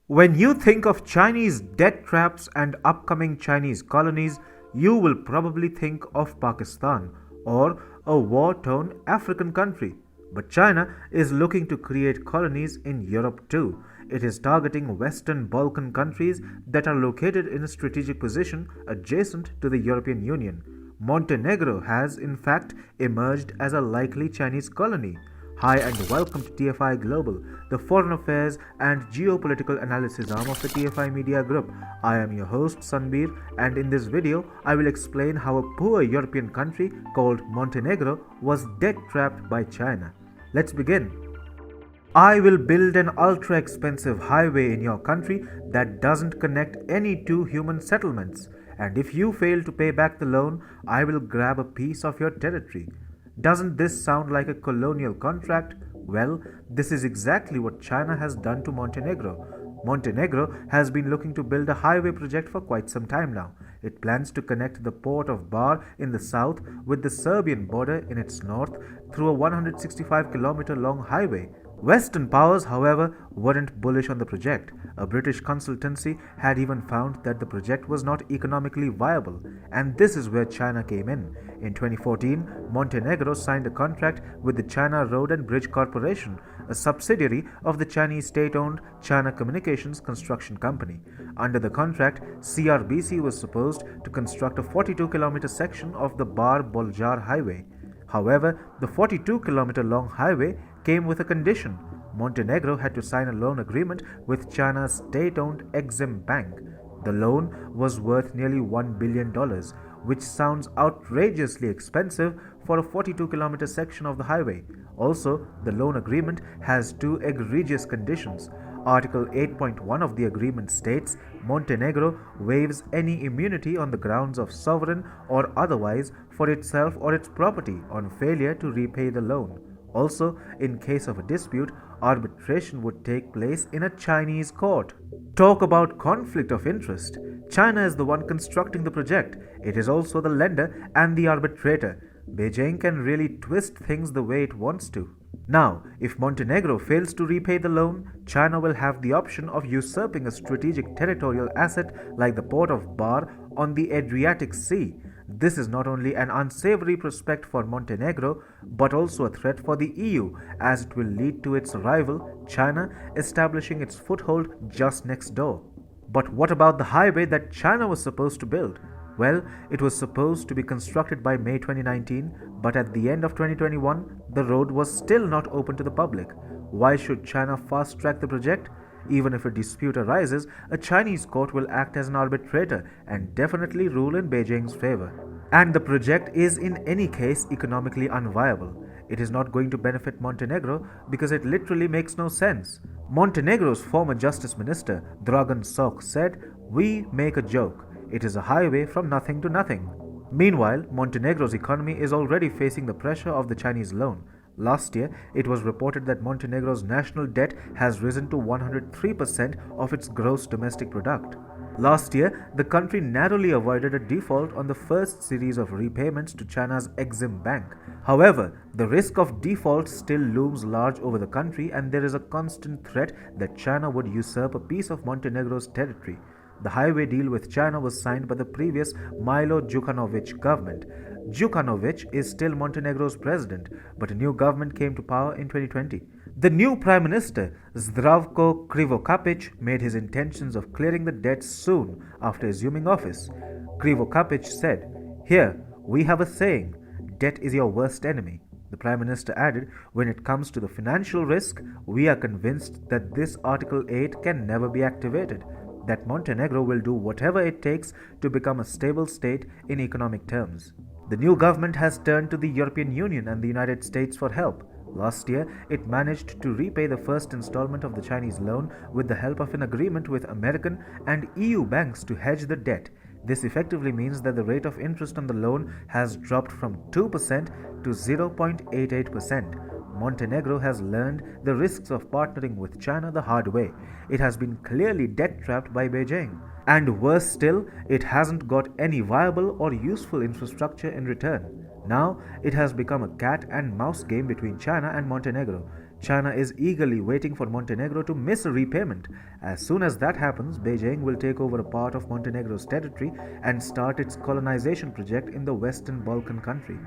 When you think of Chinese debt traps and upcoming Chinese colonies, you will probably think of Pakistan or a war torn African country. But China is looking to create colonies in Europe too. It is targeting Western Balkan countries that are located in a strategic position adjacent to the European Union. Montenegro has, in fact, emerged as a likely Chinese colony. Hi and welcome to TFI Global, the foreign affairs and geopolitical analysis arm of the TFI Media Group. I am your host Sanbir, and in this video I will explain how a poor European country called Montenegro was debt trapped by China. Let's begin. I will build an ultra expensive highway in your country that doesn't connect any two human settlements, and if you fail to pay back the loan, I will grab a piece of your territory. Doesn't this sound like a colonial contract? Well, this is exactly what China has done to Montenegro. Montenegro has been looking to build a highway project for quite some time now. It plans to connect the port of Bar in the south with the Serbian border in its north through a 165-kilometer long highway. Western powers, however, weren't bullish on the project. A British consultancy had even found that the project was not economically viable, and this is where China came in. In 2014, Montenegro signed a contract with the China Road and Bridge Corporation, a subsidiary of the Chinese state-owned China Communications Construction Company. Under the contract, CRBC was supposed to construct a 42-kilometer section of the Bar-Boljar Highway. However, the 42-kilometer long highway came with a condition. Montenegro had to sign a loan agreement with China's state-owned Exim Bank. The loan was worth nearly $1 billion, which sounds outrageously expensive for a 42-kilometer section of the highway. Also, the loan agreement has two egregious conditions. Article 8.1 of the agreement states Montenegro waives any immunity on the grounds of sovereign or otherwise for itself or its property on failure to repay the loan. Also, in case of a dispute, arbitration would take place in a Chinese court. Talk about conflict of interest. China is the one constructing the project. It is also the lender and the arbitrator. Beijing can really twist things the way it wants to. Now, if Montenegro fails to repay the loan, China will have the option of usurping a strategic territorial asset like the port of Bar on the Adriatic Sea. This is not only an unsavory prospect for Montenegro, but also a threat for the EU, as it will lead to its rival, China, establishing its foothold just next door. But what about the highway that China was supposed to build? Well, it was supposed to be constructed by May 2019, but at the end of 2021, the road was still not open to the public. Why should China fast track the project? Even if a dispute arises, a Chinese court will act as an arbitrator and definitely rule in Beijing's favor. And the project is in any case economically unviable. It is not going to benefit Montenegro because it literally makes no sense. Montenegro's former Justice Minister, Dragan Sok, said, "We make a joke. It is a highway from nothing to nothing." Meanwhile, Montenegro's economy is already facing the pressure of the Chinese loan. Last year, it was reported that Montenegro's national debt has risen to 103% of its gross domestic product. Last year, the country narrowly avoided a default on the first series of repayments to China's Exim Bank. However, the risk of default still looms large over the country, and there is a constant threat that China would usurp a piece of Montenegro's territory. The highway deal with China was signed by the previous Milo Djukanovic government. Djukanovic is still Montenegro's president, but a new government came to power in 2020. The new Prime Minister, Zdravko Krivokapic, made his intentions of clearing the debts soon after assuming office. Krivokapic said, "Here, we have a saying, debt is your worst enemy." The Prime Minister added, "When it comes to the financial risk, we are convinced that this Article 8 can never be activated, that Montenegro will do whatever it takes to become a stable state in economic terms." The new government has turned to the European Union and the United States for help. Last year, it managed to repay the first installment of the Chinese loan with the help of an agreement with American and EU banks to hedge the debt. This effectively means that the rate of interest on the loan has dropped from 2% to 0.88%. Montenegro has learned the risks of partnering with China the hard way. It has been clearly debt-trapped by Beijing. And worse still, it hasn't got any viable or useful infrastructure in return. Now, it has become a cat and mouse game between China and Montenegro. China is eagerly waiting for Montenegro to miss a repayment. As soon as that happens, Beijing will take over a part of Montenegro's territory and start its colonization project in the Western Balkan country.